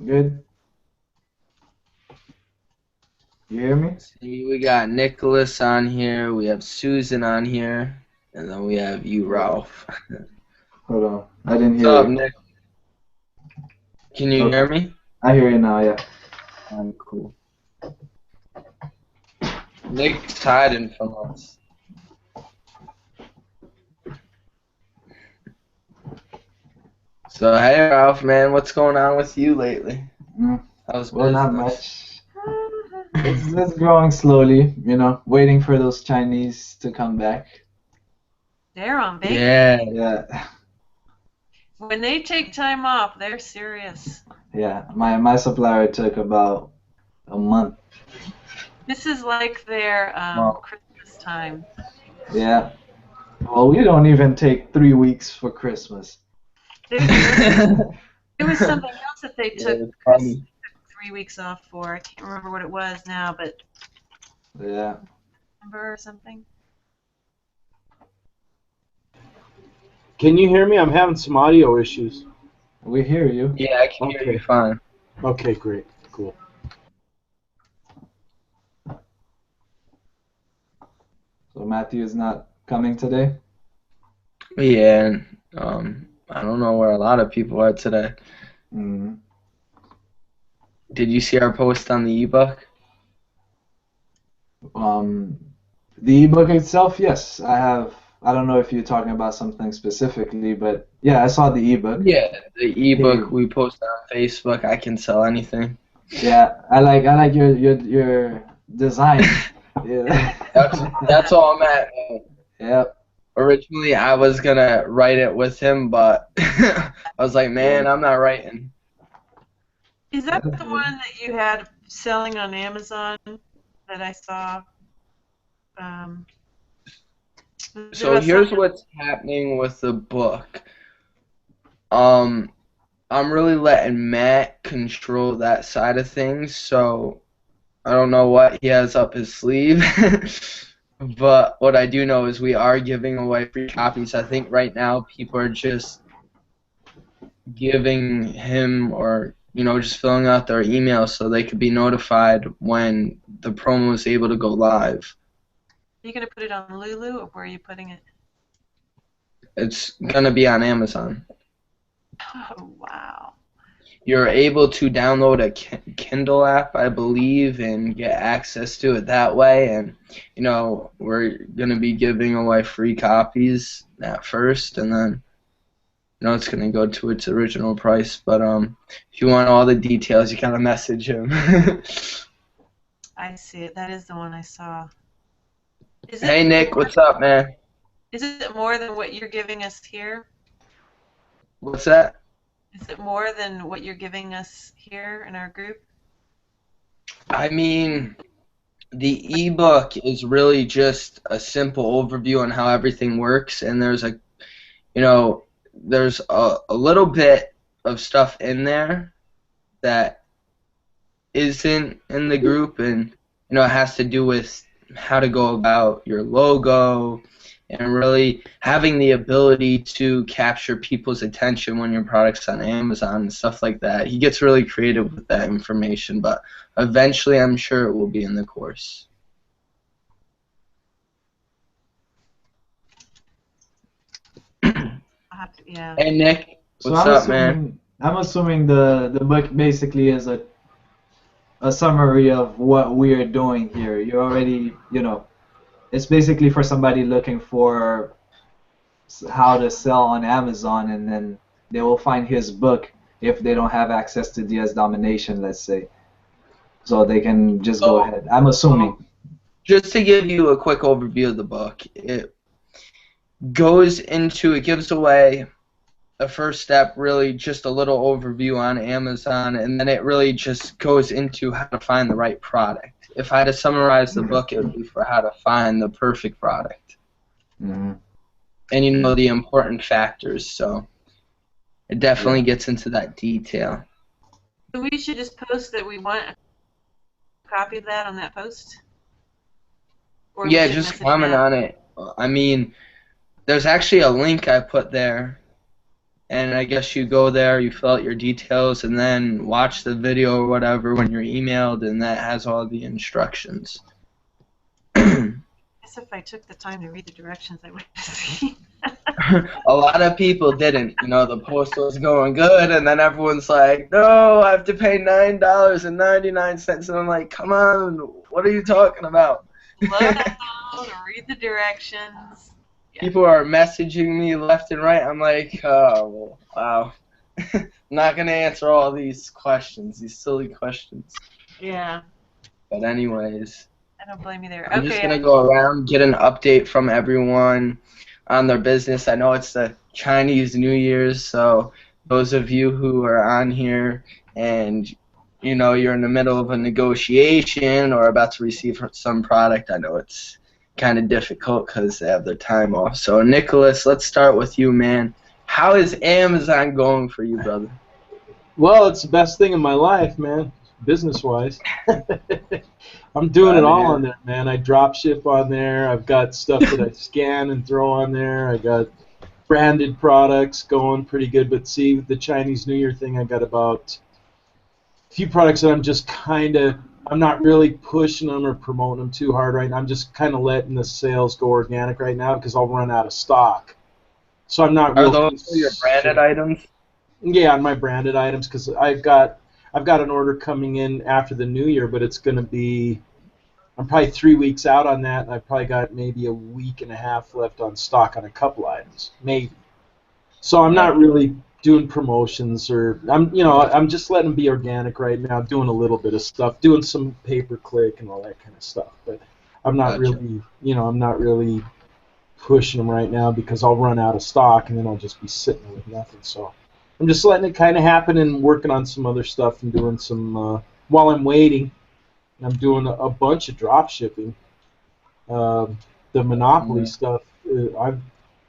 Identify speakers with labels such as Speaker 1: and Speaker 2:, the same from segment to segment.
Speaker 1: Good. You hear me?
Speaker 2: See, we got Nicholas on here, we have Susan on here, and then we have you,
Speaker 1: Wait,
Speaker 2: Ralph.
Speaker 1: hold on. I didn't
Speaker 2: What's
Speaker 1: hear
Speaker 2: up,
Speaker 1: you.
Speaker 2: Nick? Can you
Speaker 1: Okay.
Speaker 2: hear me?
Speaker 1: I hear you now, yeah.
Speaker 2: I'm cool. Nick's hiding from us. So, hey, Ralph, man, what's going on with you lately?
Speaker 1: Mm,
Speaker 2: How's
Speaker 1: well, not
Speaker 2: business?
Speaker 1: much. It's growing slowly, waiting for those Chinese to come back.
Speaker 3: They're on vacation.
Speaker 2: Yeah,
Speaker 1: Yeah,
Speaker 3: When they take time off, they're serious.
Speaker 1: yeah. My supplier took about a month.
Speaker 3: This is like their
Speaker 2: well,
Speaker 3: Christmas time.
Speaker 1: Yeah. Well, we don't even take 3 weeks for Christmas.
Speaker 2: yeah,
Speaker 3: There was something else that they took
Speaker 2: it's
Speaker 3: Chris
Speaker 2: funny.
Speaker 3: took 3 weeks off for. I can't remember what it was now, but
Speaker 1: Yeah.
Speaker 3: December or something.
Speaker 4: Can you hear me? I'm having some audio issues.
Speaker 1: We hear you.
Speaker 2: Yeah, I can hear you
Speaker 4: Okay.
Speaker 2: fine.
Speaker 4: Okay, great. Cool.
Speaker 1: So Matthew is not coming today?
Speaker 2: Yeah, and, I don't know where a lot of people are today.
Speaker 1: Mm.
Speaker 2: Did you see our post on the ebook?
Speaker 1: Um, the ebook itself, yes, I have. I don't know if you're talking about something specifically, but yeah, I saw the ebook.
Speaker 2: Yeah, the
Speaker 1: Hey,
Speaker 2: ebook we posted on Facebook. I can sell anything.
Speaker 1: yeah, I like your design. Yeah.
Speaker 2: That's all I'm at.
Speaker 1: Yep.
Speaker 2: Originally, I was gonna write it with him, but I was like,
Speaker 1: Yeah.
Speaker 2: man, I'm not writing.
Speaker 3: Is that
Speaker 1: That's
Speaker 3: the
Speaker 1: good.
Speaker 3: one that you had selling on Amazon that I saw? Um, was it
Speaker 2: So
Speaker 3: about selling?
Speaker 2: here's what's happening with the book. Um, I'm really letting Matt control that side of things, so I don't know what he has up his sleeve. But what I do know is we are giving away free copies. I think right now people are just giving him or just filling out their email so they could be notified when the promo is able to go live.
Speaker 3: Are you going to put it on Lulu, or where are you putting it?
Speaker 2: It's gonna be on Amazon.
Speaker 3: Oh, wow.
Speaker 2: You're able to download a Kindle app, I believe, and get access to it that way. And we're gonna be giving away free copies at first, and then it's gonna go to its original price. But if you want all the details, you gotta message him.
Speaker 3: I see it. That is the one I saw. Is
Speaker 2: Hey
Speaker 3: it
Speaker 2: Nick, what's up, man?
Speaker 3: is it more than what you're giving us here?
Speaker 2: What's that?
Speaker 3: Is it more than what you're giving us here in our group?
Speaker 2: I mean, the ebook is really just a simple overview on how everything works, and you know, there's a little bit of stuff in there that isn't in the group, and it has to do with how to go about your logo and really having the ability to capture people's attention when your product's on Amazon and stuff like that. He gets really creative with that information, but eventually I'm sure it will be in the course.
Speaker 3: I'll have to, yeah.
Speaker 2: Hey Nick,
Speaker 1: So
Speaker 2: what's
Speaker 1: I'm
Speaker 2: up, man?
Speaker 1: assuming I'm assuming the book basically is a summary of what we're doing here. You already, it's basically for somebody looking for how to sell on Amazon, and then they will find his book if they don't have access to DS Domination, let's say. So they can just go
Speaker 2: So,
Speaker 1: ahead. I'm assuming.
Speaker 2: just to give you a quick overview of the book, it gives away the first step, really just a little overview on Amazon, and then it really just goes into how to find the right product. If I had to summarize the book, it would be for how to find the perfect product.
Speaker 1: Hmm.
Speaker 2: And the important factors, so it
Speaker 1: Yeah.
Speaker 2: definitely gets into that detail.
Speaker 3: So we should just post that we want a copy of that on that post? Or we
Speaker 2: Yeah,
Speaker 3: should
Speaker 2: just
Speaker 3: message
Speaker 2: comment
Speaker 3: Matt?
Speaker 2: on it. I mean, there's actually a link I put there and I guess you go there, you fill out your details, and then watch the video or whatever when you're emailed, and that has all the instructions.
Speaker 3: I guess if I took the time to read the directions, I would have seen.
Speaker 2: A lot of people didn't. You know, the post was going good, and then everyone's like, no, I have to pay $9.99. And I'm like, come on, what are you talking about?
Speaker 3: Slow down, read the directions. Yeah.
Speaker 2: People are messaging me left and right. I'm like, oh, wow. I'm not going to answer all these questions, these silly questions.
Speaker 3: Yeah.
Speaker 2: But anyways,
Speaker 3: I don't blame you there.
Speaker 2: I'm
Speaker 3: Okay.
Speaker 2: just going to go around, get an update from everyone on their business. I know it's the Chinese New Year's, so those of you who are on here and you know you're in the middle of a negotiation or about to receive some product, I know it's kind of difficult because they have their time off. So Nicholas, let's start with you, man. How is Amazon going for you, brother?
Speaker 4: Well, it's the best thing in my life, man, business-wise. I'm doing it all on there, man. I drop ship on there. I've got stuff that I scan and throw on there. I got branded products going pretty good. But see, with the Chinese New Year thing, I got about a few products that I'm just I'm not really pushing them or promoting them too hard right now. I'm just kind of letting the sales go organic right now because I'll run out of stock. So I'm not
Speaker 2: Are those your branded items?
Speaker 4: Yeah, on my branded items because I've got an order coming in after the New Year, but it's going to be, I'm probably 3 weeks out on that, and I've probably got maybe a week and a half left on stock on a couple items, maybe. So I'm not really doing promotions or I'm just letting them be organic right now, doing a little bit of stuff, doing some pay-per-click and all that kind of stuff. But I'm not really, I'm not really pushing them right now because I'll run out of stock and then I'll just be sitting with nothing. So I'm just letting it kind of happen and working on some other stuff and doing some while I'm waiting. I'm doing a bunch of drop shipping. The Monopoly stuff.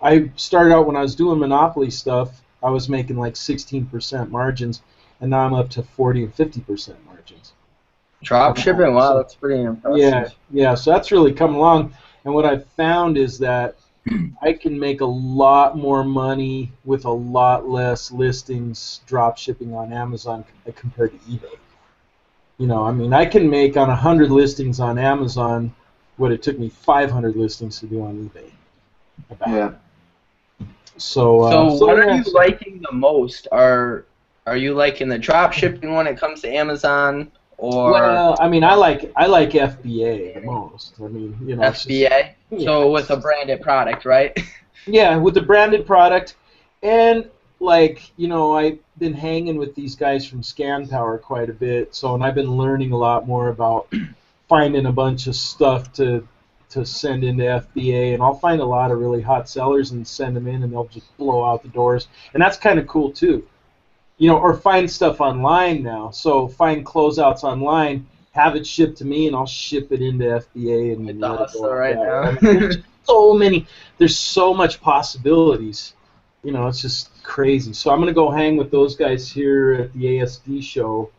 Speaker 4: I started out when I was doing Monopoly stuff. I was making like 16% margins, and now I'm up to 40 and 50% margins.
Speaker 2: Drop shipping? Wow, that's pretty impressive.
Speaker 4: Yeah. So that's really come along. And what I've found is that I can make a lot more money with a lot less listings drop shipping on Amazon compared to eBay. I mean, I can make on 100 listings on Amazon what it took me 500 listings to do on eBay.
Speaker 1: Yeah.
Speaker 4: So
Speaker 2: what are you liking the most? Are you liking the drop shipping when it comes to Amazon, or?
Speaker 4: Well, I mean, I like FBA the most. I mean,
Speaker 2: FBA. So with a branded product, right?
Speaker 4: Yeah, with the branded product, and I've been hanging with these guys from ScanPower quite a bit, and I've been learning a lot more about finding a bunch of stuff to send into FBA, and I'll find a lot of really hot sellers and send them in, and they'll just blow out the doors, and that's kind of cool too. Or find stuff online now. So find closeouts online, have it shipped to me, and I'll ship it into FBA and
Speaker 2: It's
Speaker 4: let it
Speaker 2: awesome
Speaker 4: go.
Speaker 2: right now.
Speaker 4: I mean, there's so much possibilities. It's just crazy. So I'm gonna go hang with those guys here at the ASD show.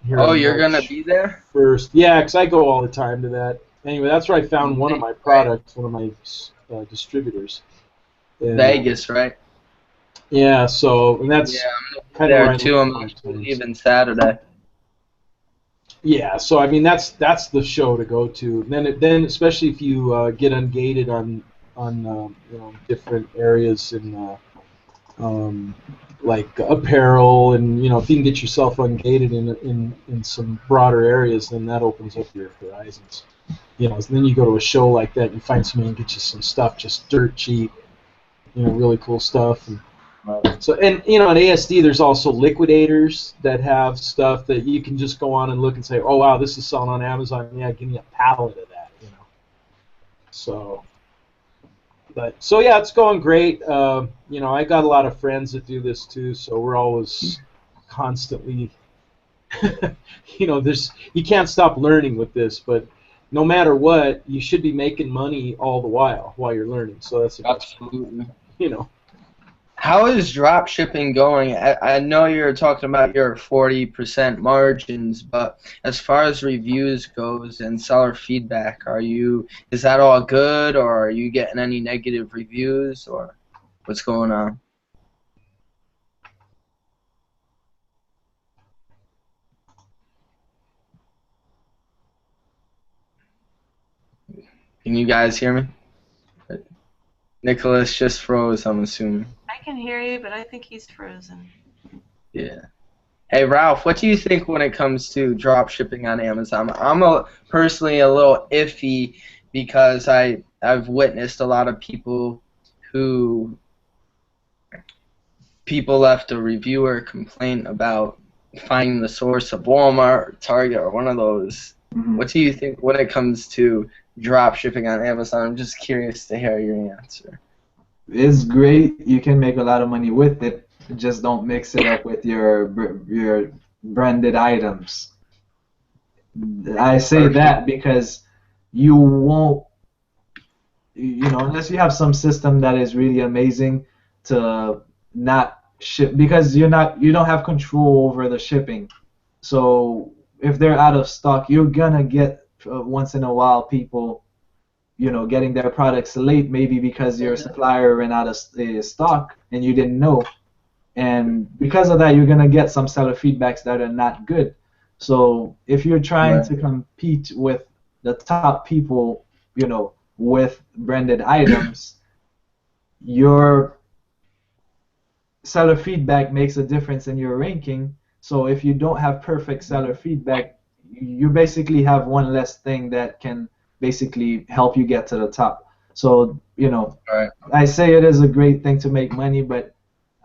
Speaker 2: You're gonna be there?
Speaker 4: First, yeah, because I go all the time to that. Anyway, that's where I found one of my products, one of my distributors. And,
Speaker 2: Vegas, right?
Speaker 4: Yeah, and that's kind of
Speaker 2: there too. I'm leaving Saturday.
Speaker 4: Yeah, so I mean that's the show to go to. And then especially if you get ungated on different areas in like apparel, and if you can get yourself ungated in some broader areas, then that opens up your horizons. So then you go to a show like that and you find somebody and get you some stuff just dirt cheap, really cool stuff. And so, and at ASD, there's also liquidators that have stuff that you can just go on and look and say, oh wow, this is selling on Amazon. Yeah, give me a pallet of that. So yeah, it's going great. I got a lot of friends that do this too, so we're always constantly, you can't stop learning with this, but no matter what, you should be making money all the while you're learning. So that's
Speaker 2: absolutely.
Speaker 4: How
Speaker 2: is drop shipping going? I know you're talking about your 40% margins, but as far as reviews goes and seller feedback, is that all good, or are you getting any negative reviews, or? What's going on? Can you guys hear me? Nicholas just froze, I'm assuming.
Speaker 3: I can hear you, but I think he's frozen.
Speaker 2: Yeah. Hey Ralph, what do you think when it comes to drop shipping on Amazon? I'm personally a little iffy because I've witnessed a lot of people left a review or complaint about finding the source of Walmart or Target or one of those.
Speaker 1: Mhm.
Speaker 2: What do you think when it comes to drop shipping on Amazon? I'm just curious to hear your answer.
Speaker 1: It's great. You can make a lot of money with it. Just don't mix it up with your branded items. I say that because you won't, unless you have some system that is really amazing to not ship because you don't have control over the shipping. So if they're out of stock, you're gonna get once in a while people getting their products late, maybe because your supplier ran out of stock and you didn't know. And because of that, you're going to get some seller feedbacks that are not good. So if you're trying to compete with the top people, with branded items, your seller feedback makes a difference in your ranking. So if you don't have perfect seller feedback, you basically have one less thing that can basically help you get to the top. So,
Speaker 2: Right.
Speaker 1: I say it is a great thing to make money, but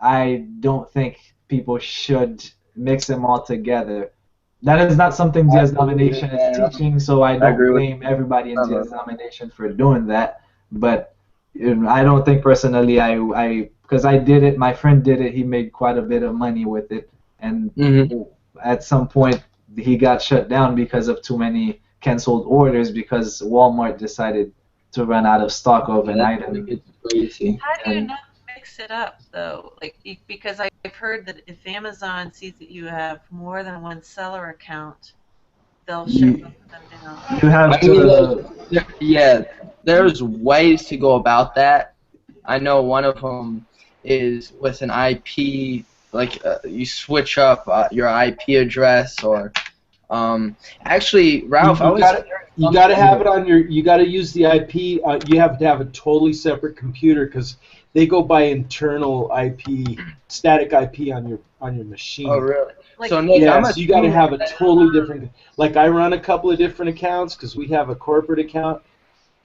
Speaker 1: I don't think people should mix them all together. That is not something GS Domination is teaching, so I don't blame everybody in GS Domination for doing that. But I don't think personally because I did it, my friend did it, he made quite a bit of money with it, and at some point he got shut down because of too many canceled orders because Walmart decided to run out of stock of an item.
Speaker 2: It's crazy.
Speaker 3: How do you not mix it up, though? Because I've heard that if Amazon sees that you have more than one seller account, they'll shut them down.
Speaker 1: You have to.
Speaker 2: There's ways to go about that. I know one of them is with an IP, like you switch up your IP address or. Actually, Ralph,
Speaker 4: you gotta have it on your. You gotta use the IP. You have to have a totally separate computer because they go by internal IP, static IP on your machine.
Speaker 2: Oh, really?
Speaker 3: Like,
Speaker 2: So Nick,
Speaker 4: so you gotta have a totally different. Like I run a couple of different accounts because we have a corporate account.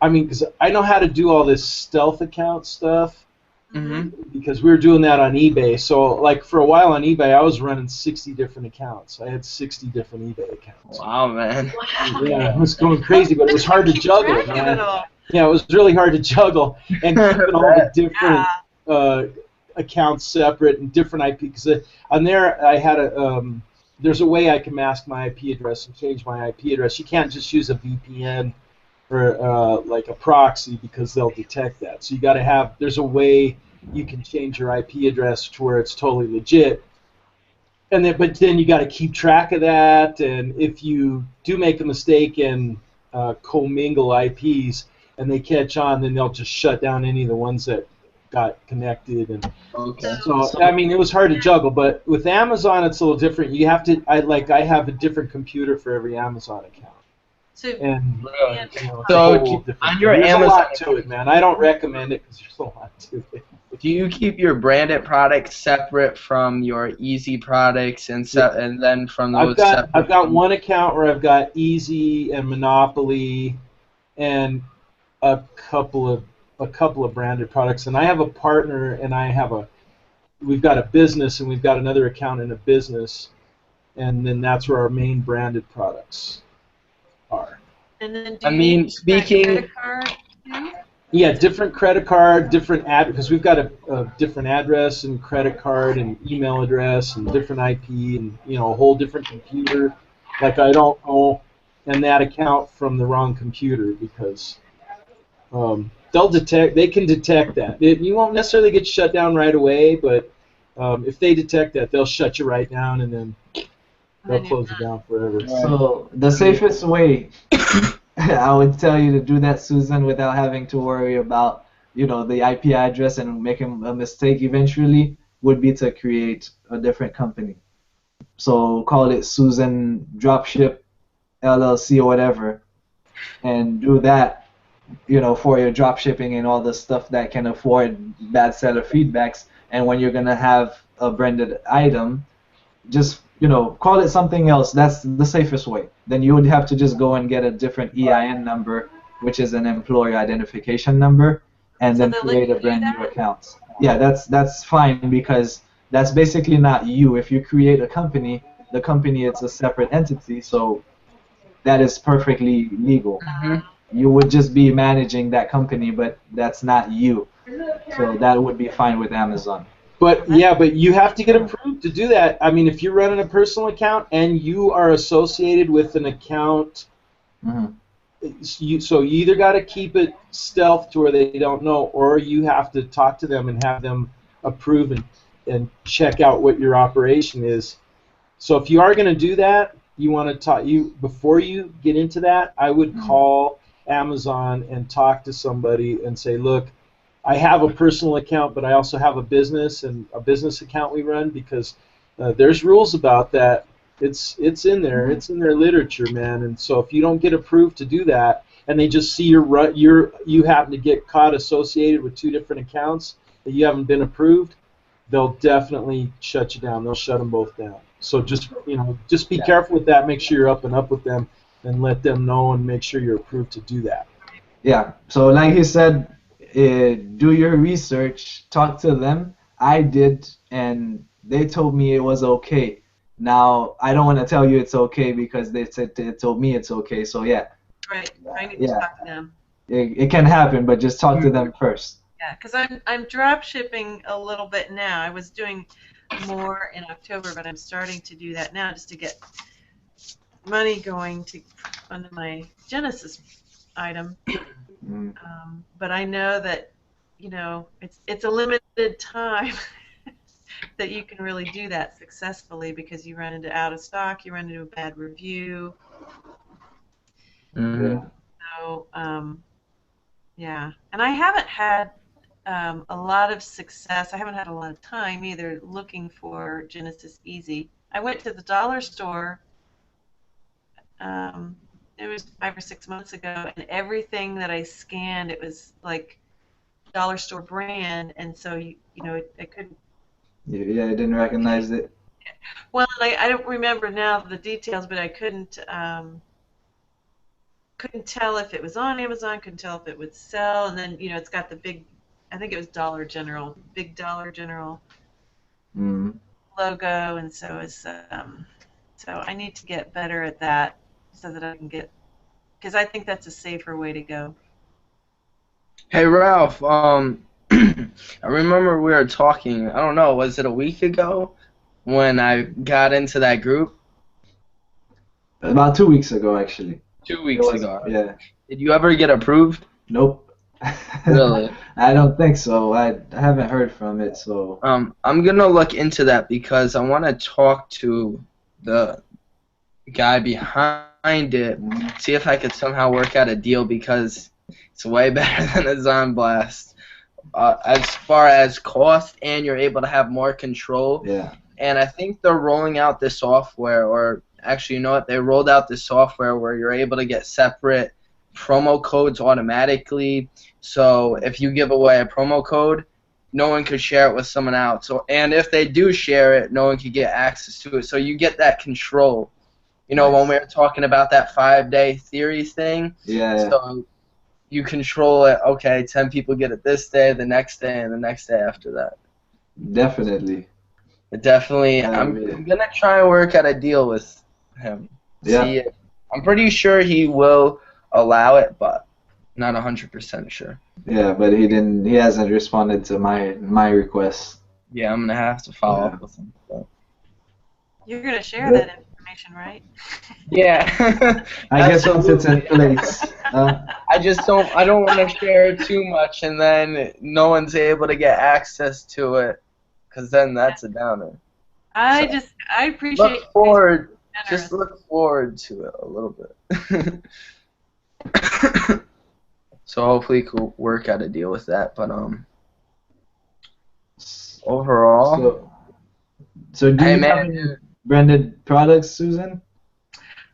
Speaker 4: I mean, because I know how to do all this stealth account stuff. Because we were doing that on eBay. So, like, for a while on eBay, I was running 60 different accounts. I had 60 different eBay accounts.
Speaker 2: Wow, man.
Speaker 4: Yeah, it was going crazy, but it was hard to juggle, man. Yeah, it was really hard to juggle and keeping all the different accounts separate and different IP. Because on there, I had there's a way I can mask my IP address and change my IP address. You can't just use a VPN or like a proxy because they'll detect that. So you got to have. There's a way you can change your IP address to where it's totally legit. And but then you got to keep track of that. And if you do make a mistake and commingle IPs and they catch on, then they'll just shut down any of the ones that got connected. And so I mean, it was hard to juggle. But with Amazon, it's a little different. You have to. I have a different computer for every Amazon account.
Speaker 3: So,
Speaker 4: and
Speaker 2: on your
Speaker 4: there's
Speaker 2: Amazon,
Speaker 4: a lot to it, man. I don't recommend it because there's a lot to it.
Speaker 2: Do you keep your branded products separate from your easy products and then from those?
Speaker 4: I've got one account where I've got Easy and Monopoly, and a couple of branded products, and I have a partner, and we've got a business, and we've got another account in a business, and then that's where our main branded products are.
Speaker 3: And then
Speaker 2: speaking.
Speaker 3: Credit card too?
Speaker 4: Yeah, different credit card, different because we've got a different address and credit card and email address and different IP and a whole different computer. Like I don't own that account from the wrong computer because they can detect that. You won't necessarily get shut down right away, but if they detect that, they'll shut you right down and then they'll close it down forever.
Speaker 1: So the safest way I would tell you to do that, Susan, without having to worry about the IP address and making a mistake eventually would be to create a different company. So call it Susan Dropship LLC or whatever, and do that, for your drop shipping and all the stuff that can afford bad seller feedbacks. And when you're gonna have a branded item, just call it something else. That's the safest way. Then you would have to just go and get a different EIN number, which is an employer identification number, and
Speaker 3: So
Speaker 1: then
Speaker 3: they'll let
Speaker 1: create
Speaker 3: you
Speaker 1: a
Speaker 3: do
Speaker 1: brand new
Speaker 3: that?
Speaker 1: account. Yeah, that's fine because that's basically not you. If you create a company, the company it's a separate entity, so that is perfectly legal.
Speaker 2: Hmm.
Speaker 1: You would just be managing that company, but that's not you. So that would be fine with Amazon.
Speaker 4: But you have to get approved to do that. I mean, if you're running a personal account and you are associated with an account,
Speaker 1: Hmm.
Speaker 4: so you either got to keep it stealth to where they don't know, or you have to talk to them and have them approve and check out what your operation is. So if you are going to do that, you want to talk before you get into that. I would call Amazon and talk to somebody and say, look, I have a personal account, but I also have a business account we run because there's rules about that. It's in there. It's in their literature, man. And so if you don't get approved to do that, and they just see you happen to get caught associated with two different accounts that you haven't been approved, they'll definitely shut you down. They'll shut them both down. So just be careful with that. Make sure you're up and up with them, and let them know, and make sure you're approved to do that.
Speaker 1: Yeah. So like he said, do your research, talk to them. I did, and they told me it was okay. Now I don't want to tell you it's okay because they told me it's okay. So yeah,
Speaker 3: Right. I need to
Speaker 1: yeah,
Speaker 3: talk to them.
Speaker 1: it can happen, but just talk to them first.
Speaker 3: Yeah, because I'm drop shipping a little bit now. I was doing more in October, but I'm starting to do that now just to get money going to fund my Genesis item.
Speaker 1: Mm.
Speaker 3: But I know that it's a limited time that you can really do that successfully because you run into out of stock, you run into a bad review.
Speaker 2: Hmm.
Speaker 3: So yeah, and I haven't had a lot of success. I haven't had a lot of time either looking for Genesis Easy. I went to the dollar store. Um, it was 5 or 6 months ago, and everything that I scanned, it was like dollar store brand, and so I couldn't.
Speaker 1: Yeah, I didn't recognize it.
Speaker 3: Well, I don't remember now the details, but I couldn't tell if it was on Amazon, couldn't tell if it would sell, and then it's got the big, I think it was Dollar General, big Dollar General
Speaker 1: Mm.
Speaker 3: logo, and so I need to get better at that so that I can get, because I think that's a safer way to go.
Speaker 2: Hey Ralph, I remember we were talking, I don't know, was it a week ago when I got into that group?
Speaker 1: About 2 weeks ago, actually.
Speaker 2: 2 weeks ago.
Speaker 1: Yeah.
Speaker 2: Did you ever get approved?
Speaker 1: Nope.
Speaker 2: Really?
Speaker 1: I don't think so. I haven't heard from it, so.
Speaker 2: I'm gonna look into that because I want to talk to the guy behind it, see if I could somehow work out a deal because it's way better than a Zon Blast. As far as cost, and you're able to have more control.
Speaker 1: Yeah.
Speaker 2: And I think they're rolling out this software, or actually, you know what? They rolled out this software where you're able to get separate promo codes automatically. So if you give away a promo code, no one could share it with someone else. So, and if they do share it, no one could get access to it. So you get that control. When we were talking about that 5-day theory thing.
Speaker 1: Yeah.
Speaker 2: So you control it. Okay, 10 people get it this day, the next day, and the next day after that.
Speaker 1: Definitely.
Speaker 2: Definitely, I'm gonna try and work out a deal with him.
Speaker 1: Yeah.
Speaker 2: See it. I'm pretty sure he will allow it, but not 100% sure.
Speaker 1: Yeah, but he hasn't responded to my request.
Speaker 2: Yeah, I'm gonna have to follow up with him. So.
Speaker 3: You're going to share that information, right?
Speaker 2: Yeah.
Speaker 1: I guess once it's in place.
Speaker 2: I don't want to share too much, and then no one's able to get access to it, because then that's a downer.
Speaker 3: I appreciate
Speaker 2: Look forward to it a little bit. So hopefully could work out a deal with that. But overall,
Speaker 1: So, so do
Speaker 2: hey
Speaker 1: you have
Speaker 2: man,
Speaker 1: any branded products, Susan?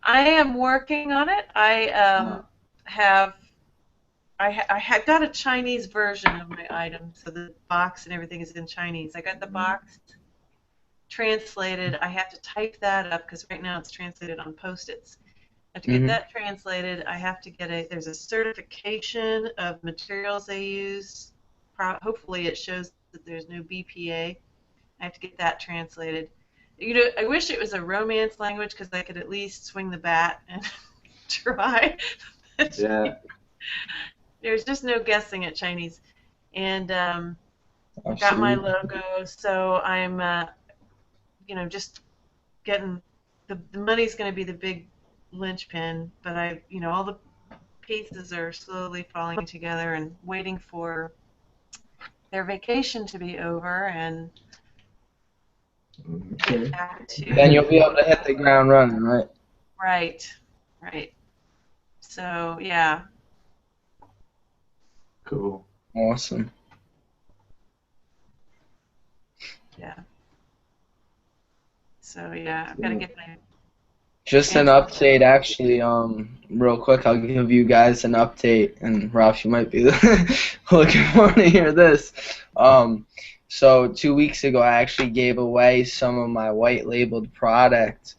Speaker 3: I am working on it. Have I had got a Chinese version of my item, so the box and everything is in Chinese. I got the box translated. I have to type that up because right now it's translated on Post-its. I have to get that translated. I have to get there's a certification of materials they use. Hopefully it shows that there's no BPA. I have to get that translated. You know, I wish it was a Romance language because I could at least swing the bat and try.
Speaker 1: Yeah.
Speaker 3: There's just no guessing at Chinese. And I got my
Speaker 2: absolutely.
Speaker 3: logo, so I'm, just getting the money's going to be the big linchpin, but all the pieces are slowly falling together and waiting for their vacation to be over and
Speaker 1: Okay.
Speaker 3: get back
Speaker 2: Then
Speaker 3: to
Speaker 2: you'll be able to hit the ground running, right?
Speaker 3: right. So yeah,
Speaker 1: Cool.
Speaker 2: Awesome.
Speaker 3: yeah. So yeah, I've got to get my
Speaker 2: Just an update, actually. Real quick, I'll give you guys an update, and Ralph, you might be looking forward to hear this. So 2 weeks ago, I actually gave away some of my white labeled product,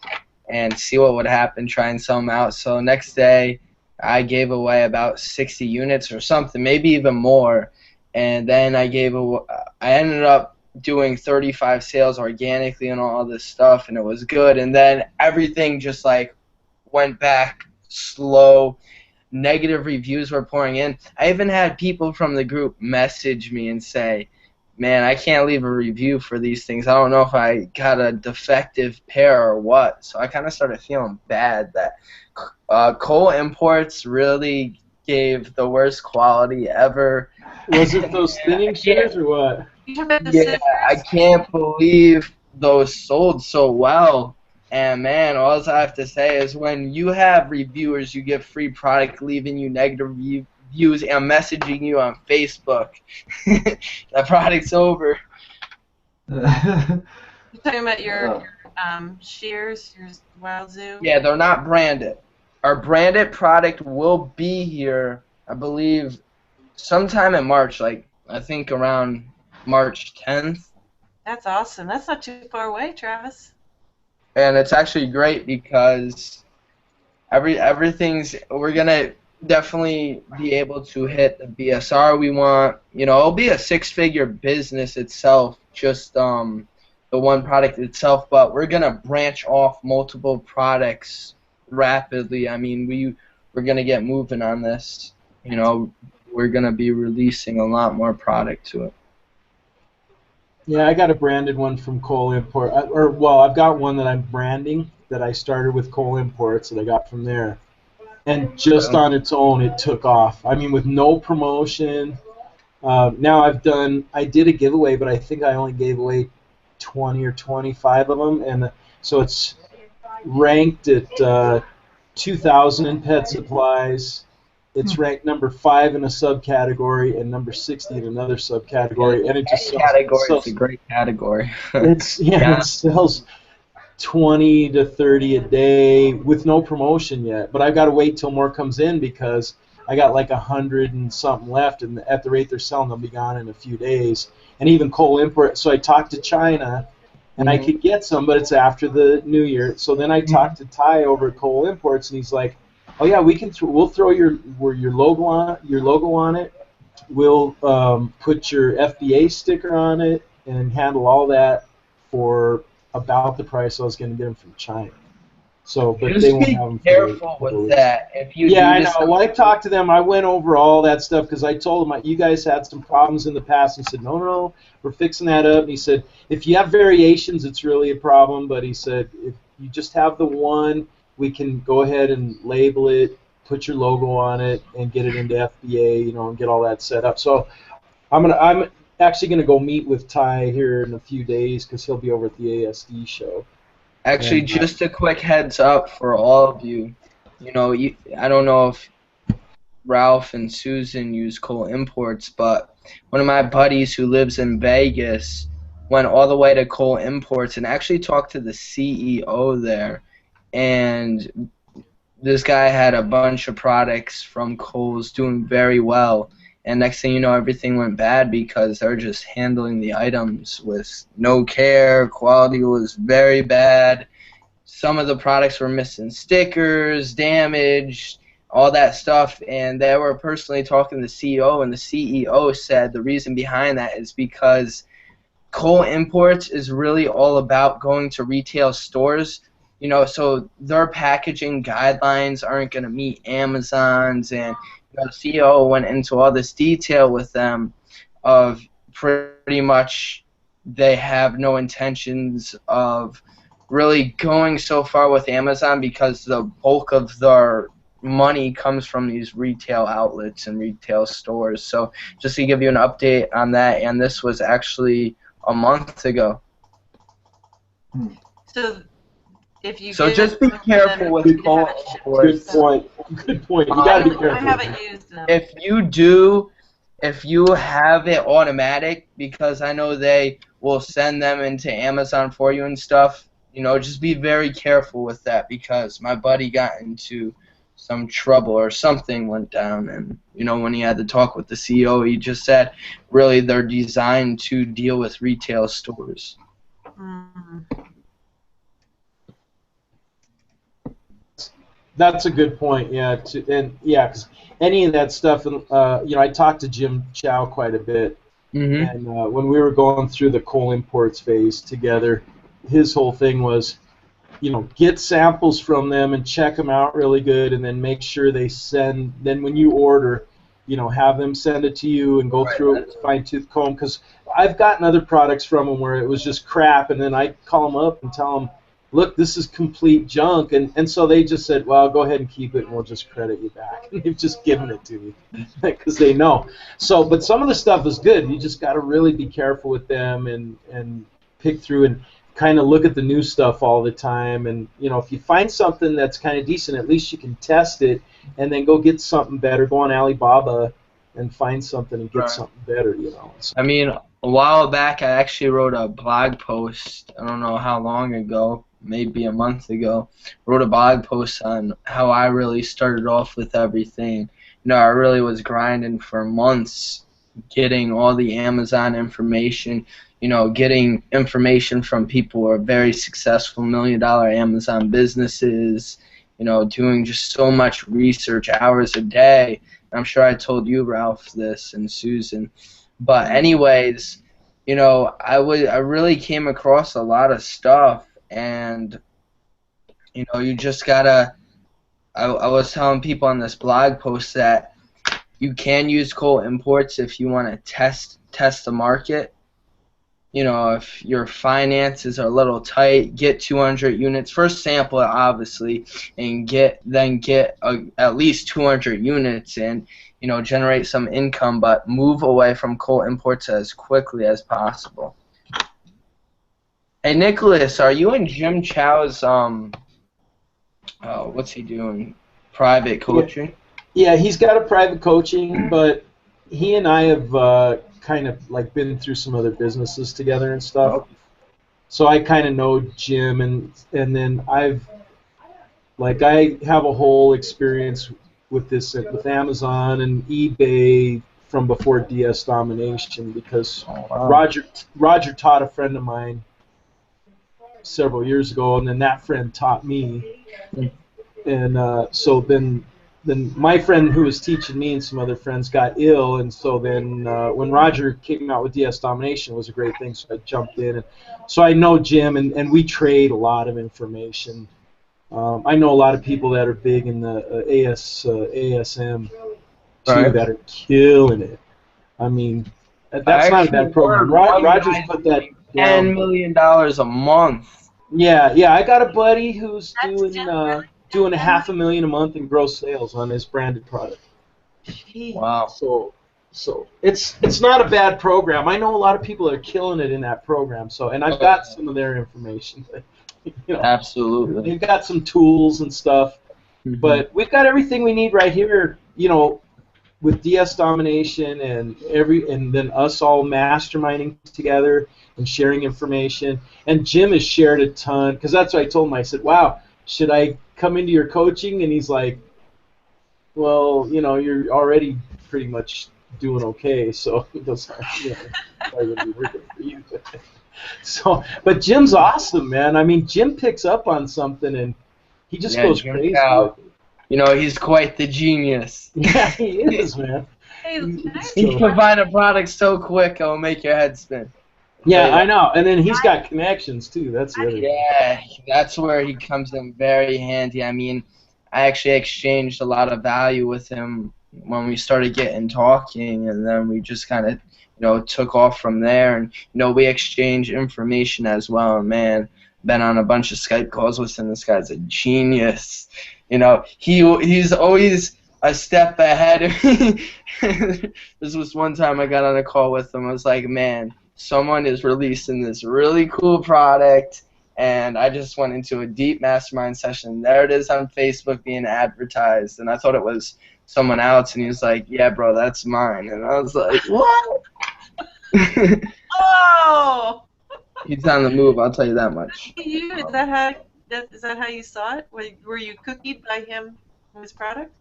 Speaker 2: and see what would happen. Try and sell them out. So next day, I gave away about 60 units or something, maybe even more, and then I ended up doing 35 sales organically and all this stuff, and it was good. And then everything just like went back slow. Negative reviews were pouring in. I even had people from the group message me and say, man, I can't leave a review for these things. I don't know if I got a defective pair or what. So I kind of started feeling bad that Cole Imports really gave the worst quality ever.
Speaker 4: Was it those thinning shears or what?
Speaker 3: You talking about the
Speaker 2: Yeah, I
Speaker 3: scissors?
Speaker 2: can't believe those sold so well. And man, all I have to say is when you have reviewers, you get free product, leaving you negative reviews and messaging you on Facebook, that product's over.
Speaker 3: You talking about your shears, your Wild Zoo?
Speaker 2: Yeah, they're not branded. Our branded product will be here, I believe, sometime in March, like I think around March 10th.
Speaker 3: That's awesome. That's not too far away, Travis.
Speaker 2: And it's actually great because we're gonna definitely be able to hit the BSR we want. You know, it'll be a six-figure business itself, just the one product itself, but we're gonna branch off multiple products rapidly. I mean, we're gonna get moving on this. You know, we're gonna be releasing a lot more product to it.
Speaker 4: Yeah, I got a branded one from Cole Import. I've got one that I'm branding that I started with Cole Imports that I got from there. And just on its own, it took off. I mean, with no promotion. Now I did a giveaway, but I think I only gave away 20 or 25 of them. And so it's ranked at 2,000 in pet supplies. It's ranked number 5 in a subcategory and number 60 in another subcategory, and it just
Speaker 2: It's a great category.
Speaker 4: It sells 20 to 30 a day with no promotion yet. But I've got to wait till more comes in because I got like 100 and something left, and at the rate they're selling, they'll be gone in a few days. And even Cole Import. So I talked to China, and I could get some, but it's after the New Year. So then I talked to Ty over at Cole Imports, and he's like, "Oh yeah, we'll throw your logo on it. We'll put your FBA sticker on it and handle all that for about the price I was going to get them from China." So, but they won't have them.
Speaker 2: Just be careful with that. If you
Speaker 4: I know. Well, I talked to them. I went over all that stuff because I told them you guys had some problems in the past. He said, no, we're fixing that up. And he said, if you have variations, it's really a problem. But he said, if you just have the one, we can go ahead and label it, put your logo on it, and get it into FBA, and get all that set up. So I'm actually gonna go meet with Ty here in a few days because he'll be over at the ASD show.
Speaker 2: Actually, just a quick heads up for all of you. I don't know if Ralph and Susan use Cole Imports, but one of my buddies who lives in Vegas went all the way to Cole Imports and actually talked to the CEO there. And this guy had a bunch of products from Kohl's doing very well. And next thing you know, everything went bad because they're just handling the items with no care. Quality was very bad. Some of the products were missing stickers, damaged, all that stuff. And they were personally talking to the CEO, and the CEO said the reason behind that is because Cole Imports is really all about going to retail stores. So their packaging guidelines aren't going to meet Amazon's, and the CEO went into all this detail with them of pretty much they have no intentions of really going so far with Amazon because the bulk of their money comes from these retail outlets and retail stores. So just to give you an update on that, and this was actually a month ago.
Speaker 3: So if you
Speaker 2: So
Speaker 3: get
Speaker 2: just
Speaker 3: it
Speaker 2: be
Speaker 3: from
Speaker 2: careful
Speaker 3: them,
Speaker 2: with
Speaker 3: you
Speaker 2: Cole
Speaker 3: have it shipped.
Speaker 2: Imports.
Speaker 4: Good point. Good point. You
Speaker 3: I
Speaker 4: got to be
Speaker 3: don't-
Speaker 4: careful.
Speaker 3: I haven't used them.
Speaker 2: If you have it automatic, because I know they will send them into Amazon for you and stuff, just be very careful with that, because my buddy got into some trouble or something went down, and when he had to talk with the CEO, he just said really they're designed to deal with retail stores.
Speaker 3: Mm.
Speaker 4: That's a good point. Yeah, because any of that stuff, I talked to Jim Chow quite a bit, and when we were going through the Cole Imports phase together, his whole thing was, get samples from them and check them out really good, and then make sure they send. Then when you order, have them send it to you and go through it with fine-tooth comb. Because I've gotten other products from them where it was just crap, and then I call them up and tell them, look, this is complete junk, and so they just said, well, go ahead and keep it, and we'll just credit you back. And they've just given it to me because they know. So, but some of the stuff is good. You just got to really be careful with them and pick through and kind of look at the new stuff all the time. And if you find something that's kind of decent, at least you can test it and then go get something better. Go on Alibaba and find something and get something better. So,
Speaker 2: I mean, a while back, I actually wrote a blog post. I don't know how long ago, maybe a month ago. Wrote a blog post on how I really started off with everything. I really was grinding for months, getting all the Amazon information. Getting information from people who are very successful million-dollar Amazon businesses. Doing just so much research, hours a day. I'm sure I told you, Ralph, this, and Susan. But anyways, I really came across a lot of stuff, and you just gotta. I was telling people on this blog post that you can use Cole Imports if you want to test the market. If your finances are a little tight, get 200 units. First sample it, obviously, and get at least 200 units and, generate some income, but move away from Cole Imports as quickly as possible. Hey, Nicholas, are you in Jim Chow's, what's he doing? Private coaching?
Speaker 4: Yeah, he's got a private coaching, but he and I have kind of been through some other businesses together and stuff.
Speaker 2: Oh.
Speaker 4: So I kind of know Jim, and then I have a whole experience with this with Amazon and eBay from before DS Domination, because Roger taught a friend of mine several years ago, and then that friend taught me, and so then my friend who was teaching me and some other friends got ill, and so then when Roger came out with DS Domination, it was a great thing, so I jumped in. And so I know Jim, and we trade a lot of information. I know a lot of people that are big in the ASM, too, that are killing it. I mean, that's not a bad program. Roger's put that down.
Speaker 2: $10 million a month.
Speaker 4: Yeah, I got a buddy who's
Speaker 3: That's
Speaker 4: doing
Speaker 3: different.
Speaker 4: doing $500,000 a month in gross sales on his branded product.
Speaker 3: Gee.
Speaker 2: Wow.
Speaker 4: So it's not a bad program. I know a lot of people are killing it in that program. So, and I've got some of their information.
Speaker 2: Absolutely.
Speaker 4: They've got some tools and stuff, but we've got everything we need right here. with DS Domination and then us all masterminding together and sharing information. And Jim has shared a ton, because that's what I told him. I said, "Wow, should I come into your coaching?" And he's like, "Well, you're already pretty much doing okay, so it doesn't, probably gonna be working for you." So, but Jim's awesome, man. I mean, Jim picks up on something and he just goes
Speaker 2: Jim
Speaker 4: crazy.
Speaker 2: Chow. He's quite the genius.
Speaker 4: Yeah, he is, man.
Speaker 3: Hey,
Speaker 2: He can find a product so quick it'll make your head spin.
Speaker 4: Yeah, I know. And then he's got connections too. That's the other thing.
Speaker 2: Yeah, that's where he comes in very handy. I mean, I actually exchanged a lot of value with him when we started getting talking, and then we just kind of, took off from there. And, we exchanged information as well. And, man, been on a bunch of Skype calls with him. This guy's a genius. He's always a step ahead of me. This was one time I got on a call with him. I was like, man, someone is releasing this really cool product, and I just went into a deep mastermind session. There it is on Facebook being advertised, and I thought it was someone else, and he was like, yeah, bro, that's mine. And I was like, what?
Speaker 3: Oh!
Speaker 2: He's on the move, I'll tell you that much.
Speaker 3: Is that how you saw it? Were you cookied by him and his product?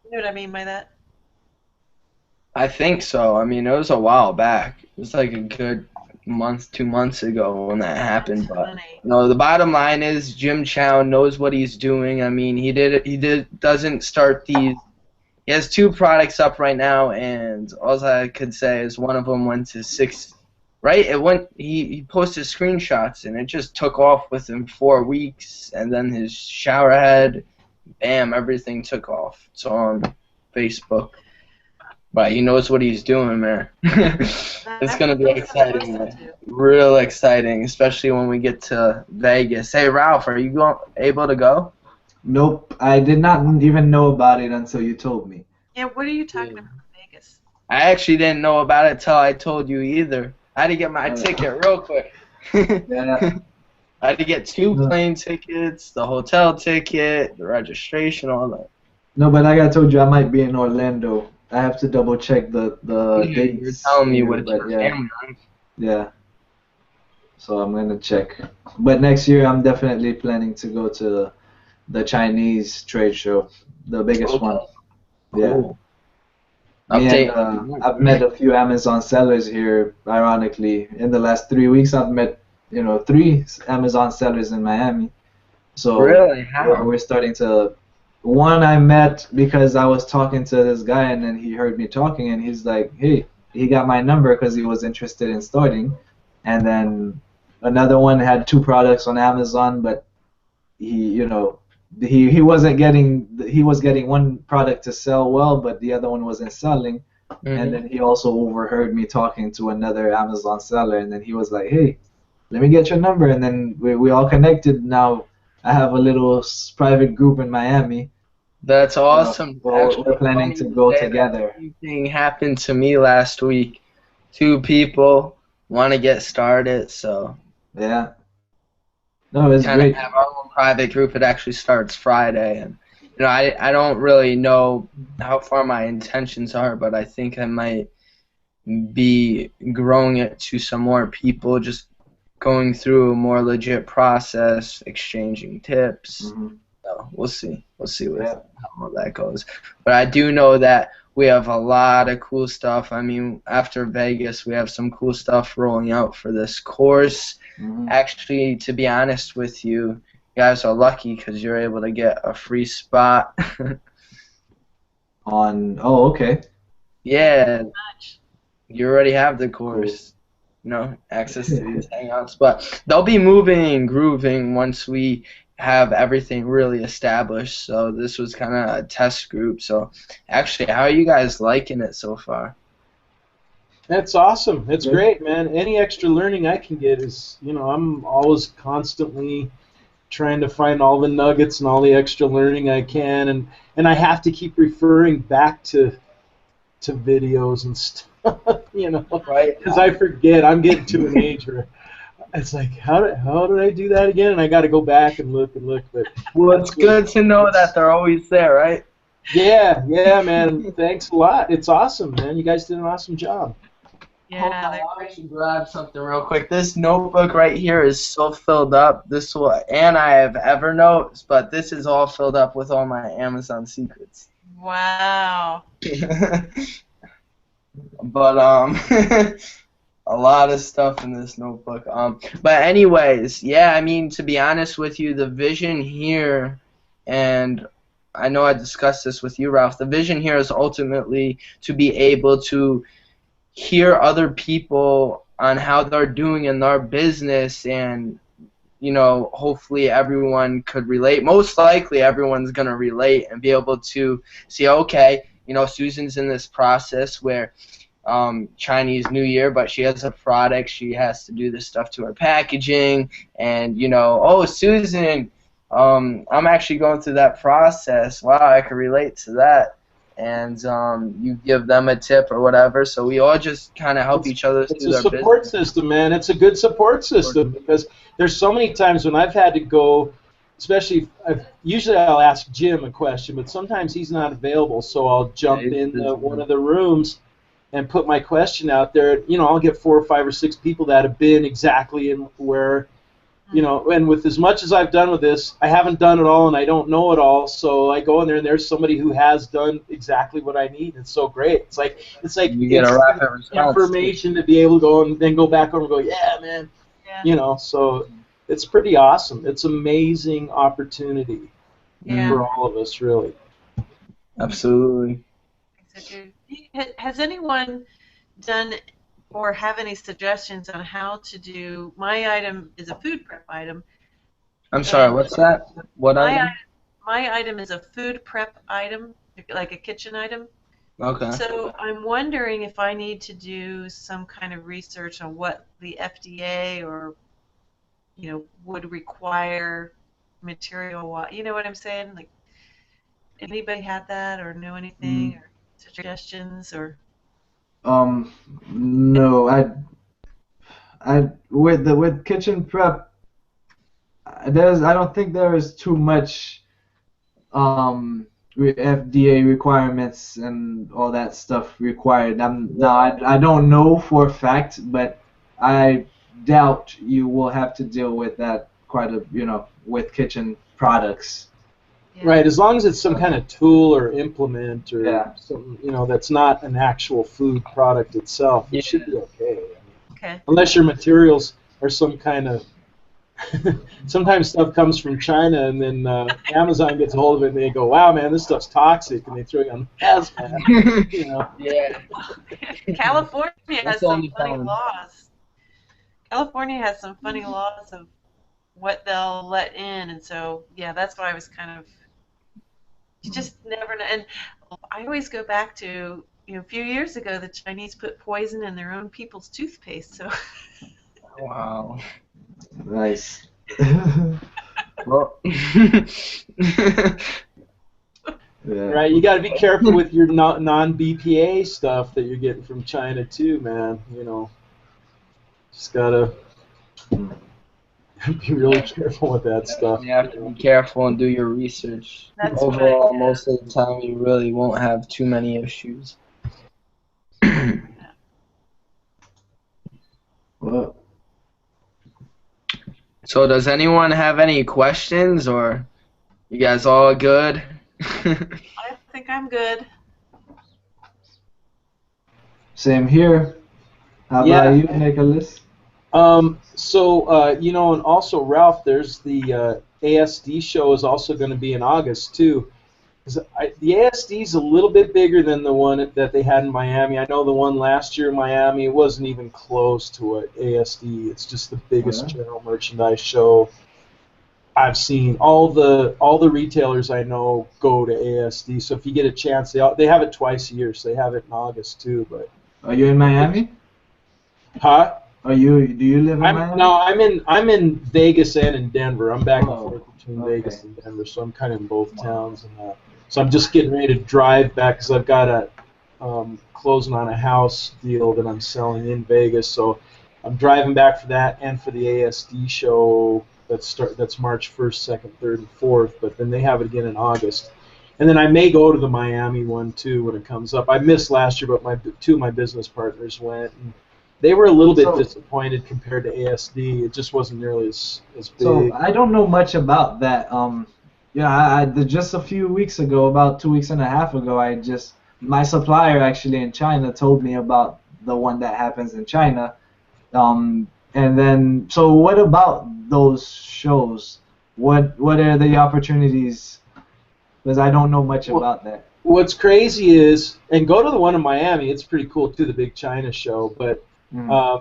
Speaker 3: You know what I mean by that?
Speaker 2: I think so. I mean, it was a while back. It was like a good month, 2 months ago when that happened. But no, the bottom line is Jim Chow knows what he's doing. I mean, he doesn't start these. He has 2 products up right now, and all I could say is one of them went to 6. Right? It went. He posted screenshots, and it just took off within 4 weeks. And then his shower head, bam, everything took off. It's on Facebook. But he knows what he's doing, man. It's going to be exciting, man. Real exciting, especially when we get to Vegas. Hey, Ralph, are you able to go?
Speaker 1: Nope, I did not even know about it until you told me.
Speaker 3: Yeah, what are you talking about, Vegas?
Speaker 2: I actually didn't know about it till I told you either. I had to get my ticket real quick.
Speaker 1: Yeah.
Speaker 2: I had to get 2 plane tickets, the hotel ticket, the registration, all that.
Speaker 1: No, but like I told you, I might be in Orlando. I have to double check the dates.
Speaker 2: You're telling me what
Speaker 1: but
Speaker 2: your family on.
Speaker 1: Yeah. So I'm gonna check. But next year, I'm definitely planning to go to the Chinese trade show, the biggest one. Yeah.
Speaker 2: Cool.
Speaker 1: I've met a few Amazon sellers here. Ironically, in the last 3 weeks, I've met 3 Amazon sellers in Miami. So
Speaker 2: really, how?
Speaker 1: we're starting to. One I met because I was talking to this guy, and then he heard me talking, and he's like, "Hey," he got my number because he was interested in starting. And then another one had 2 products on Amazon, but he wasn't getting. He was getting one product to sell well, but the other one wasn't selling.
Speaker 2: Mm-hmm.
Speaker 1: And then he also overheard me talking to another Amazon seller, and then he was like, "Hey, let me get your number." And then we all connected. Now I have a little private group in Miami.
Speaker 2: That's awesome.
Speaker 1: We're planning to go together.
Speaker 2: The thing happened to me last week. 2 people want to get started, so
Speaker 1: yeah. No, it's
Speaker 2: kind
Speaker 1: great.
Speaker 2: of have our own private group. It actually starts Friday, and I don't really know how far my intentions are, but I think I might be growing it to some more people, just going through a more legit process, exchanging tips.
Speaker 1: Mm-hmm.
Speaker 2: So we'll see. We'll see how all that goes. But I do know that we have a lot of cool stuff. I mean, after Vegas, we have some cool stuff rolling out for this course.
Speaker 1: Mm-hmm.
Speaker 2: Actually, to be honest with you, you guys are lucky because you're able to get a free spot.
Speaker 1: Okay.
Speaker 2: Yeah. You already have the course. Access to these hangouts. But they'll be moving and grooving once we have everything really established. So this was kind of a test group. So actually, how are you guys liking it so far?
Speaker 4: That's awesome. It's great, man. Any extra learning I can get is, I'm always constantly trying to find all the nuggets and all the extra learning I can, and I have to keep referring back to videos and stuff,
Speaker 2: right?
Speaker 4: Because I forget. I'm getting to an age where it's like, how did I do that again? And I got to go back and look. But
Speaker 2: well, it's good to know that they're always there, right?
Speaker 4: Yeah, yeah, man. Thanks a lot. It's awesome, man. You guys did an awesome job.
Speaker 2: Hold
Speaker 3: Yeah,
Speaker 2: on,
Speaker 3: they're
Speaker 2: I
Speaker 3: great.
Speaker 2: should grab something real quick. This notebook right here is so filled up. And I have Evernote, but this is all filled up with all my Amazon secrets.
Speaker 3: Wow.
Speaker 2: But a lot of stuff in this notebook. But anyways, yeah, I mean, to be honest with you, the vision here, and I know I discussed this with you, Ralph. The vision here is ultimately to be able to hear other people on how they're doing in their business, and hopefully everyone could relate. Most likely everyone's going to relate and be able to see, okay, Susan's in this process where Chinese New Year, but she has a product, she has to do this stuff to her packaging, and oh, Susan, I'm actually going through that process. Wow, I can relate to that. And you give them a tip or whatever, so we all just kind of help
Speaker 4: It's,
Speaker 2: each other
Speaker 4: it's
Speaker 2: through
Speaker 4: a
Speaker 2: their
Speaker 4: support
Speaker 2: business.
Speaker 4: system, man. It's a good support system because there's so many times when I've had to go, especially usually I'll ask Jim a question, but sometimes he's not available, so I'll
Speaker 2: Yeah,
Speaker 4: jump
Speaker 2: he's
Speaker 4: in
Speaker 2: busy.
Speaker 4: one of the rooms and put my question out there. I'll get 4 or 5 or 6 people that have been exactly in where and with as much as I've done with this, I haven't done it all and I don't know it all. So I go in there and there's somebody who has done exactly what I need. It's so great. It's like
Speaker 2: You get a
Speaker 4: instant
Speaker 2: rapid response too.
Speaker 4: information to be able to go and then go back over and go, yeah, man.
Speaker 3: Yeah.
Speaker 4: So it's pretty awesome. It's amazing opportunity
Speaker 3: Yeah.
Speaker 4: for all of us, really.
Speaker 2: Absolutely.
Speaker 3: So good. Has anyone done or have any suggestions on how to do? My item is a food prep item,
Speaker 2: I'm sorry,
Speaker 3: and
Speaker 2: what's that? What
Speaker 3: my
Speaker 2: item?
Speaker 3: my item is a food prep item, like a kitchen item.
Speaker 2: Okay.
Speaker 3: So I'm wondering if I need to do some kind of research on what the FDA or would require material. You know what I'm saying? Like, anybody had that or know anything
Speaker 1: Mm,
Speaker 3: or suggestions or?
Speaker 1: no, with kitchen prep, I don't think there is too much FDA requirements and all that stuff required. I don't know for a fact, but I doubt you will have to deal with that quite with kitchen products.
Speaker 3: Yeah.
Speaker 4: Right, as long as it's some kind of tool or implement or
Speaker 1: Yeah.
Speaker 4: something, that's not an actual food product itself,
Speaker 2: Yeah.
Speaker 4: it should be okay. I mean,
Speaker 3: Okay.
Speaker 4: unless your materials are some kind of sometimes stuff comes from China and then Amazon gets a hold of it and they go, wow, man, this stuff's toxic, and they throw you on hazmat.
Speaker 2: Yeah,
Speaker 3: California
Speaker 2: that's
Speaker 3: has
Speaker 2: the
Speaker 3: some
Speaker 2: only
Speaker 3: funny
Speaker 2: time.
Speaker 3: laws. California has some funny laws of what they'll let in, and so yeah, that's why I was kind of. You just never know. And I always go back to a few years ago, the Chinese put poison in their own people's toothpaste. So
Speaker 2: Wow.
Speaker 1: Nice.
Speaker 2: Well,
Speaker 1: Yeah.
Speaker 4: Right, you got to be careful with your non-BPA stuff that you're getting from China too, man. Just gotta be really careful with that stuff.
Speaker 2: you have to be careful and do your research.
Speaker 3: that's what.
Speaker 2: Overall, most of the time, you really won't have too many issues.
Speaker 1: Well,
Speaker 2: So, does anyone have any questions, or you guys all good?
Speaker 3: I think I'm good.
Speaker 1: same here. How about
Speaker 4: Yeah.
Speaker 1: you, Nicholas?
Speaker 4: And also Ralph, there's the ASD show is also going to be in August too. 'Cause the ASD is a little bit bigger than the one that they had in Miami. I know the one last year in Miami, it wasn't even close to an ASD. It's just the biggest
Speaker 1: Yeah.
Speaker 4: general merchandise show I've seen. All the retailers I know go to ASD. So if you get a chance, they have it twice a year. So they have it in August too. But
Speaker 1: Are you in Miami?
Speaker 4: huh?
Speaker 1: Do you live in Miami?
Speaker 4: I'm in Vegas and in Denver. I'm back and
Speaker 1: Oh,
Speaker 4: forth between
Speaker 1: okay.
Speaker 4: Vegas and Denver, so I'm kind of in both towns. And so I'm just getting ready to drive back because I've got a closing on a house deal that I'm selling in Vegas. So I'm driving back for that and for the ASD show that's March 1st, 2nd, 3rd, and 4th. But then they have it again in August. And then I may go to the Miami one too when it comes up. I missed last year, but two of my business partners went, and they were a little bit disappointed compared to ASD. It just wasn't nearly as big.
Speaker 1: So I don't know much about that. Yeah, just a few weeks ago, about 2 weeks and a half ago, my supplier actually in China told me about the one that happens in China. And then, so what about those shows? What are the opportunities? Because I don't know much about that.
Speaker 4: What's crazy is, and go to the one in Miami. It's pretty cool too, the big China show. But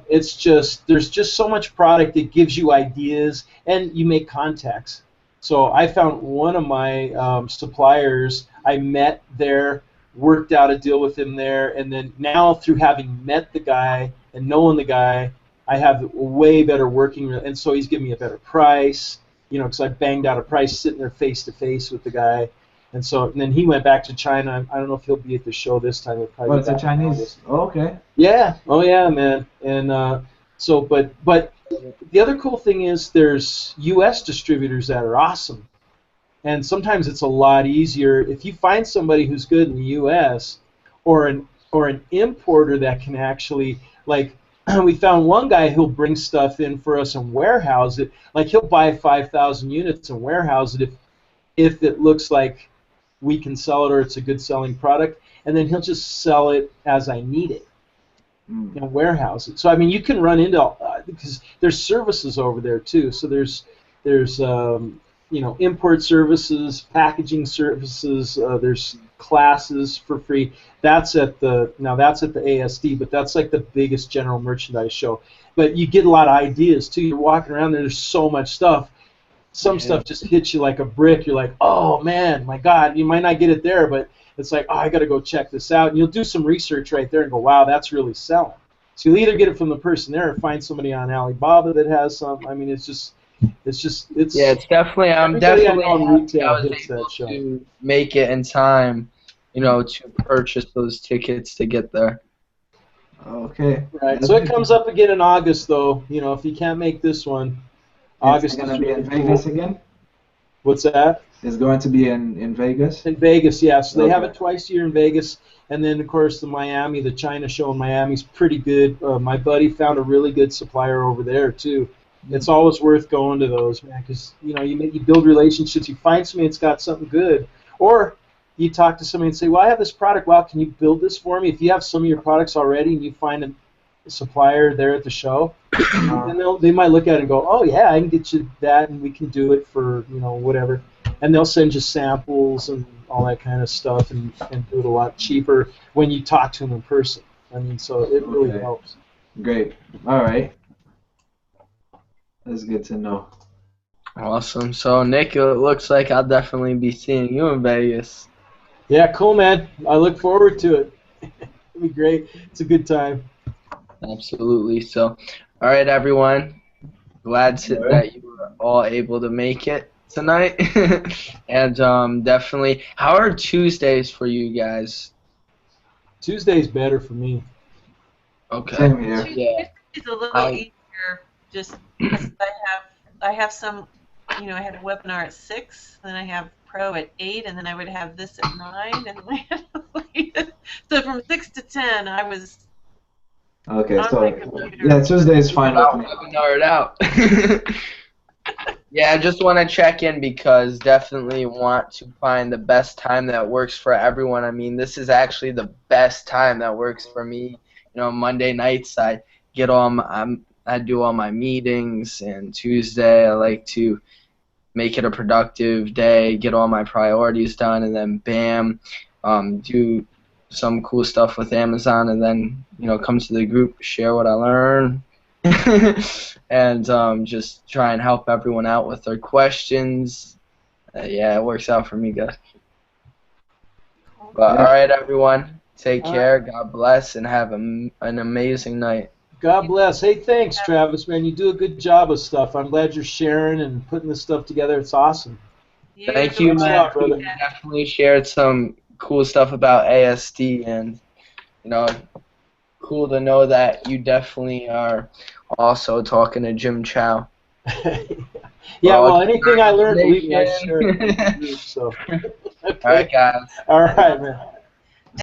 Speaker 4: it's just there's just so much product. It gives you ideas, and you make contacts. So I found one of my suppliers. I met there, worked out a deal with him there, and then now through having met the guy and knowing the guy, I have a way better working, and so he's giving me a better price. Because I banged out a price sitting there face to face with the guy. And then he went back to China. I don't know if he'll be at the show this time.
Speaker 1: It's a Chinese? Oh, okay.
Speaker 4: Yeah. Oh, yeah, man. And but the other cool thing is there's U.S. distributors that are awesome. And sometimes it's a lot easier if you find somebody who's good in the U.S. or an importer that can actually, like, we found one guy who'll bring stuff in for us and warehouse it. Like, he'll buy 5,000 units and warehouse it if it looks like we can sell it or it's a good selling product, and then he'll just sell it as I need it and warehouse it. So I mean, you can run into because there's services over there too. So there's import services, packaging services. There's classes for free. That's at the ASD, but that's like the biggest general merchandise show. But you get a lot of ideas too. You're walking around there. There's so much stuff. Some stuff just hits you like a brick. You're like, oh man, my God. You might not get it there, but it's like, oh, I got to go check this out. And you'll do some research right there and go, wow, that's really selling. So you'll either get it from the person there or find somebody on Alibaba that has some. I mean, it's
Speaker 2: yeah, it's definitely. I'm definitely
Speaker 4: retail
Speaker 2: I was
Speaker 4: hits
Speaker 2: able
Speaker 4: that show.
Speaker 2: to make it in time, to purchase those tickets to get there.
Speaker 1: Okay.
Speaker 4: Right. So it comes up again in August, though. If you can't make this one. August
Speaker 1: is going to be in Vegas again?
Speaker 4: What's that?
Speaker 1: It's going to be in Vegas?
Speaker 4: In Vegas, yeah. So they have it twice a year in Vegas. And then, of course, the China show in Miami is pretty good. My buddy found a really good supplier over there, too. It's always worth going to those, man, because, you build relationships. You find somebody that's got something good. Or you talk to somebody and say, well, I have this product. Wow, can you build this for me? If you have some of your products already and you find a supplier there at the show, and they might look at it and go, oh yeah, I can get you that, and we can do it for whatever, and they'll send you samples and all that kind of stuff, and do it a lot cheaper when you talk to them in person. I mean, so it really helps.
Speaker 1: Great. All right. That's good to know.
Speaker 2: Awesome. So Nick, it looks like I'll definitely be seeing you in Vegas.
Speaker 4: Yeah, cool, man. I look forward to it. It'll be great. It's a good time.
Speaker 2: Absolutely. So, all right, everyone. Glad that you were all able to make it tonight. And definitely, how are Tuesdays for you guys?
Speaker 4: Tuesday's better for me.
Speaker 2: Okay.
Speaker 1: Same here.
Speaker 2: Yeah.
Speaker 3: It's a little easier just because I have some, I have a webinar at 6, then I have Pro at 8, and then I would have this at 9, and then I had so from 6 to 10, I was.
Speaker 1: Okay, so Tuesday is fine with me.
Speaker 2: Webinar it out. Yeah, I just want to check in because definitely want to find the best time that works for everyone. I mean, this is actually the best time that works for me. Monday nights I do all my meetings, and Tuesday I like to make it a productive day, get all my priorities done, and then bam, do some cool stuff with Amazon, and then come to the group, share what I learn, and just try and help everyone out with their questions. Yeah, it works out for me, guys. But all right, everyone, take care. God bless, and have an amazing night.
Speaker 4: God bless. Hey, thanks, Travis, man. You do a good job of stuff. I'm glad you're sharing and putting this stuff together. It's awesome.
Speaker 2: Thank you, man. You definitely shared some cool stuff about ASD, and cool to know that you definitely are also talking to Jim Chow.
Speaker 4: Yeah, well, anything I learned, believe me, I share it with the group, so.
Speaker 2: All right, guys.
Speaker 4: All right, man.